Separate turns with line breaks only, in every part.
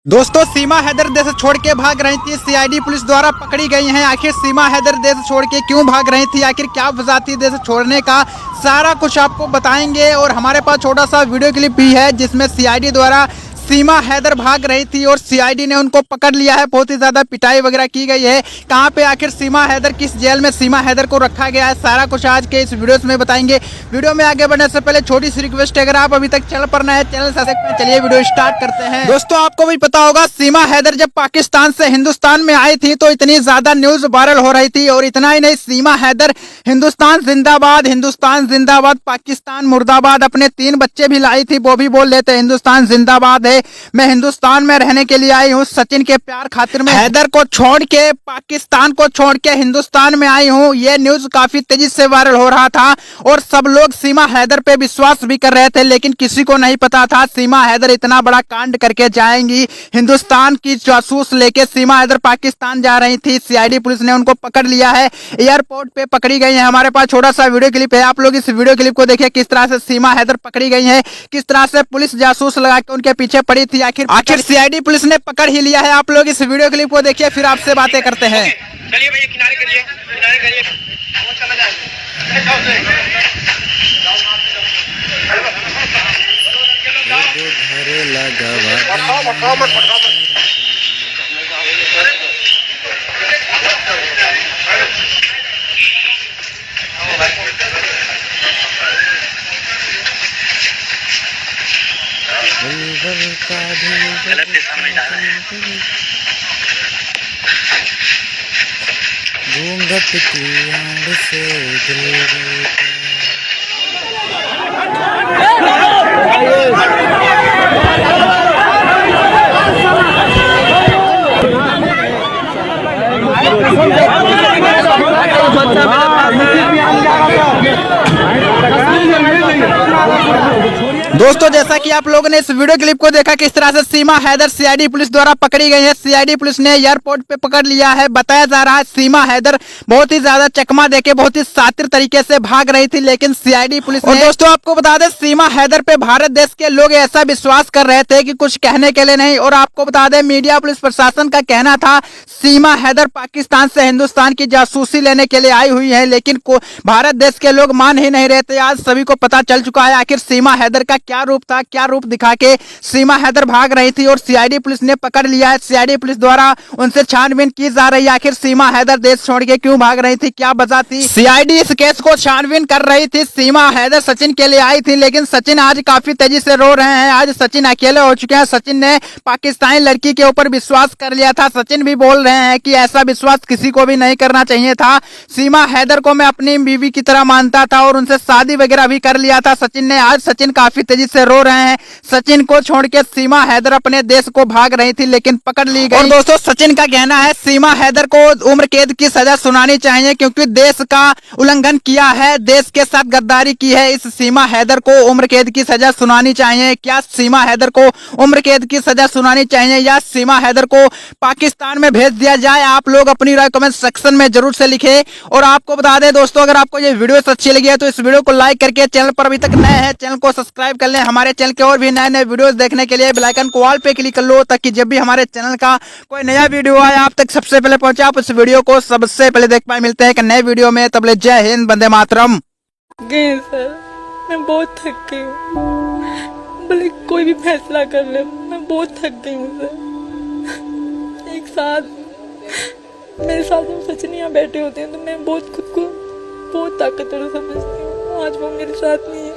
दोस्तों सीमा हैदर देश छोड़ के भाग रही थी, सीआईडी पुलिस द्वारा पकड़ी गई हैं। आखिर सीमा हैदर देश छोड़ के क्यों भाग रही थी, आखिर क्या वजह थी देश छोड़ने का, सारा कुछ आपको बताएंगे। और हमारे पास छोटा सा वीडियो क्लिप भी है जिसमें सीआईडी द्वारा सीमा हैदर भाग रही थी और सीआईडी ने उनको पकड़ लिया है। बहुत ही ज्यादा पिटाई वगैरह की गई है। कहां पे आखिर सीमा हैदर, किस जेल में सीमा हैदर को रखा गया है, सारा कुछ आज के इस वीडियो में बताएंगे। वीडियो में आगे बढ़ने से पहले छोटी सी रिक्वेस्ट है, अगर आप अभी तक चैनल पर नए हैं चैनल सब्सक्राइब करें। चलिए वीडियो स्टार्ट करते हैं। दोस्तों आपको भी पता होगा सीमा हैदर जब पाकिस्तान से हिंदुस्तान में आई थी तो इतनी ज्यादा न्यूज वायरल हो रही थी। और इतना ही नहीं, सीमा हैदर हिंदुस्तान जिंदाबाद, हिंदुस्तान जिंदाबाद, पाकिस्तान मुर्दाबाद, अपने 3 बच्चे भी लाई थी, वो भी बोल लेते हिंदुस्तान जिंदाबाद है, मैं हिंदुस्तान में रहने के लिए आई हूँ, सचिन के प्यार खातिर मैं हैदर को छोड़ के, पाकिस्तान को छोड़ के हिंदुस्तान में आई हूँ। ये न्यूज काफी तेजी से वायरल हो रहा था और सब लोग सीमा हैदर पे विश्वास भी कर रहे थे, लेकिन किसी को नहीं पता था सीमा हैदर इतना बड़ा कांड करके जाएंगी। हिंदुस्तान की जासूस लेके सीमा हैदर पाकिस्तान जा रही थी, सीआईडी पुलिस ने उनको पकड़ लिया है, एयरपोर्ट पे पकड़ी गई है। हमारे पास छोटा सा वीडियो क्लिप है, आप लोग इस वीडियो क्लिप को देखिए किस तरह से सीमा हैदर पकड़ी गई है, किस तरह से पुलिस जासूस लगा के उनके पीछे पड़ी थी। आखिर सीआईडी पुलिस ने पकड़ ही लिया है। आप लोग इस वीडियो क्लिप को देखिए, फिर आपसे बातें करते हैं।
चलिए भैया किनारे करिए, किनारे करिए, वो चला
घूंघट की आड़ से दिल
दोस्तों जैसा कि आप लोगों ने इस वीडियो क्लिप को देखा किस तरह से सीमा हैदर सीआईडी पुलिस द्वारा पकड़ी गई है, सीआईडी पुलिस ने एयरपोर्ट पे पकड़ लिया है। बताया जा रहा है सीमा हैदर बहुत ही ज्यादा चकमा देके बहुत ही शातिर तरीके से भाग रही थी, लेकिन सीआईडी पुलिस ने, दोस्तों आपको बता दें सीमा हैदर पे भारत देश के लोग ऐसा विश्वास कर रहे थे कि कुछ कहने के लिए नहीं। और आपको बता दें मीडिया पुलिस प्रशासन का कहना था सीमा हैदर पाकिस्तान से हिंदुस्तान की जासूसी लेने के लिए आई हुई है, लेकिन भारत देश के लोग मान ही नहीं रहे थे। आज सभी को पता चल चुका है आखिर सीमा हैदर का क्या रूप था, क्या रूप दिखा के सीमा हैदर भाग रही थी और सीआईडी पुलिस ने पकड़ लिया है। सीआईडी पुलिस द्वारा उनसे छानबीन की जा रही है, आखिर सीमा हैदर देश छोड़ के क्यों भाग रही थी, क्या वजह थी। सीआईडी इस केस को छानबीन कर रही थी। सीमा हैदर सचिन के लिए आई थी, लेकिन सचिन आज काफी तेजी से रो रहे हैं। आज सचिन अकेले हो चुके हैं। सचिन ने पाकिस्तानी लड़की के ऊपर विश्वास कर लिया था। सचिन भी बोल रहे हैं कि ऐसा विश्वास किसी को भी नहीं करना चाहिए था। सीमा हैदर को मैं अपनी बीवी की तरह मानता था और उनसे शादी वगैरह भी कर लिया था सचिन ने। आज सचिन काफी तेजी से रो रहे हैं। सचिन को छोड़ के सीमा हैदर अपने देश को भाग रही थी, लेकिन पकड़ ली गई। और दोस्तों सचिन का कहना है सीमा हैदर को उम्र कैद की सजा सुनानी चाहिए, क्योंकि देश का उल्लंघन किया है, देश के साथ गद्दारी की है। इस सीमा हैदर को उम्र कैद की सजा सुनानी चाहिए। क्या सीमा हैदर को उम्र कैद की सजा सुनानी चाहिए या सीमा हैदर को पाकिस्तान में भेज दिया जाए? आप लोग अपनी राय कमेंट सेक्शन में जरूर से लिखे। और आपको बता दें दोस्तों, अगर आपको ये वीडियो अच्छी लगी है तो इस वीडियो को लाइक करके, चैनल पर अभी तक नए हैं चैनल को सब्सक्राइब कर लें। हमारे चैनल के और भी नए नए वीडियोस देखने के लिए बेल आइकन को ऑल पे क्लिक कर लो, ताकि जब भी हमारे चैनल का कोई नया वीडियो आए आप तक सबसे पहले पहुंचे, आप उस वीडियो को सबसे पहले देख पाए। मिलते हैं एक नए वीडियो में, तब ले जय हिंद, वंदे मातरम।
गए सर, मैं बहुत थक गई हूँ। भले कोई भी फैसला कर ले, मैं बहुत थक गई हूँ सर। एक साथ मेरे साथ में सचिन यहाँ बैठे होते हैं तो मैं बहुत खुद को बहुत ताकतवर समझती हूँ। आज वो मेरे साथ नहीं है,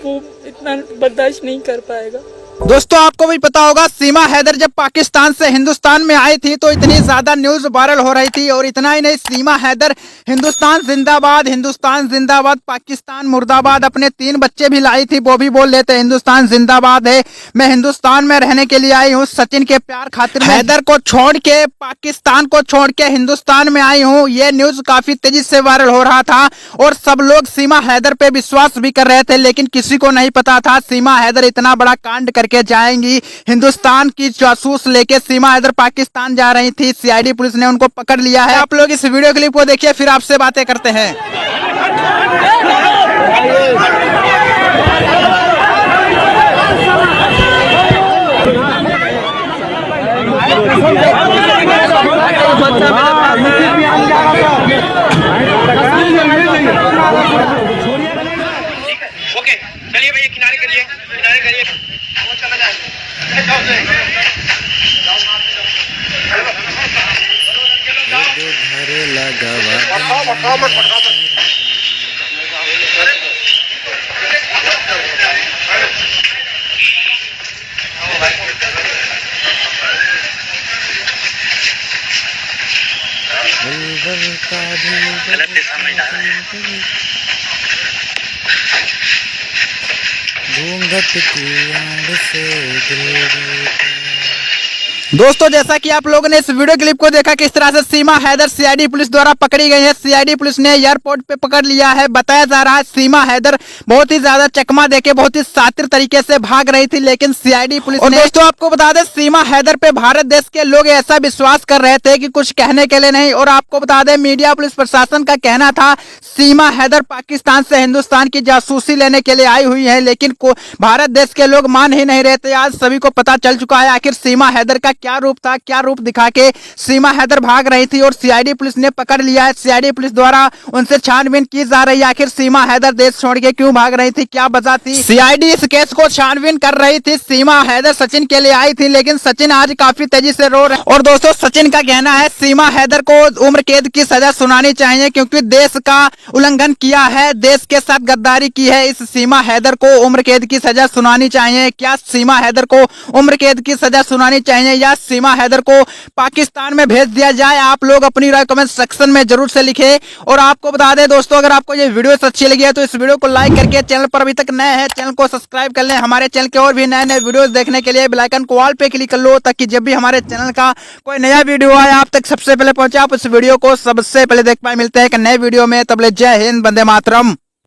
वो इतना बर्दाश्त नहीं कर पाएगा।
दोस्तों आपको भी पता होगा सीमा हैदर जब पाकिस्तान से हिंदुस्तान में आई थी तो इतनी ज्यादा न्यूज वायरल हो रही थी। और इतना ही नहीं, सीमा हैदर हिंदुस्तान जिंदाबाद, हिंदुस्तान जिंदाबाद, पाकिस्तान मुर्दाबाद, अपने 3 बच्चे भी लाई थी, वो भी बोल लेते हिंदुस्तान जिंदाबाद है, मैं हिंदुस्तान में रहने के लिए आई हूँ, सचिन के प्यार खातिर हैदर को छोड़ के, पाकिस्तान को छोड़ के हिंदुस्तान में आई हूँ। ये न्यूज काफी तेजी से वायरल हो रहा था और सब लोग सीमा हैदर पे विश्वास भी कर रहे थे, लेकिन किसी को नहीं पता था सीमा हैदर इतना बड़ा कांड करके जाएंगी। हिंदुस्तान की जासूस लेके सीमा हैदर पाकिस्तान जा रही थी, सीआईडी पुलिस ने उनको पकड़ लिया है। आप लोग इस वीडियो क्लिप को देखिए, फिर आपसे बातें करते हैं।
करिए वो चला जाएगा जाओ से
जो घर लगावा
भटकाओ मत
बुलबुल का भी
गलत दिशा में जा रहे हैं
घूंघट की आड़ से दिल
दोस्तों जैसा कि आप लोगों ने इस वीडियो क्लिप को देखा किस तरह से सीमा हैदर सीआईडी पुलिस द्वारा पकड़ी गई है। सीआईडी पुलिस ने एयरपोर्ट पे पकड़ लिया है। बताया जा रहा है सीमा हैदर बहुत ही ज्यादा चकमा देके बहुत ही शातिर तरीके से भाग रही थी, लेकिन सीआईडी पुलिस ने दोस्तों आपको बता दें सीमा हैदर पे भारत देश के लोग ऐसा विश्वास कर रहे थे कि कुछ कहने के लिए नहीं। और आपको बता दें मीडिया पुलिस प्रशासन का कहना था सीमा हैदर पाकिस्तान से हिंदुस्तान की जासूसी लेने के लिए आई हुई है, लेकिन भारत देश के लोग मान ही नहीं रहे थे। आज सभी को पता चल चुका है आखिर सीमा हैदर का क्या रूप था, क्या रूप दिखा के सीमा हैदर भाग रही थी और सीआईडी पुलिस ने पकड़ लिया है। सीआईडी पुलिस द्वारा उनसे छानबीन की जा रही है आखिर सीमा हैदर देश छोड़ के क्यों भाग रही थी, क्या वजह थी। सीआईडी इस केस को छानबीन कर रही थी। सीमा हैदर सचिन के लिए आई थी, लेकिन सचिन आज काफी तेजी से रो रहे हैं। और दोस्तों सचिन का कहना है सीमा हैदर को उम्र कैद की सजा सुनानी चाहिए क्योंकि देश का उल्लंघन किया है, देश के साथ गद्दारी की है। इस सीमा हैदर को उम्र कैद की सजा सुनानी चाहिए। क्या सीमा हैदर को उम्र कैद की सजा सुनानी चाहिए या सीमा हैदर को पाकिस्तान में भेज दिया जाए? आप लोग अपनी राय कमेंट सेक्शन में जरूर से लिखें। और आपको बता दें दोस्तों अगर आपको ये वीडियो अच्छी लगी है तो इस वीडियो को लाइक करके चैनल पर अभी तक नए हैं चैनल को सब्सक्राइब कर लें। हमारे चैनल के और भी नए नए वीडियोस देखने के लिए बेल आइकन को ऑल पे क्लिक कर लो ताकि जब भी हमारे चैनल का कोई नया वीडियो आए आप तक सबसे पहले पहुंचे, आप उस वीडियो को सबसे पहले देख पाए। मिलते हैं एक नए वीडियो में, तब ले जय हिंद, वंदे मातरम।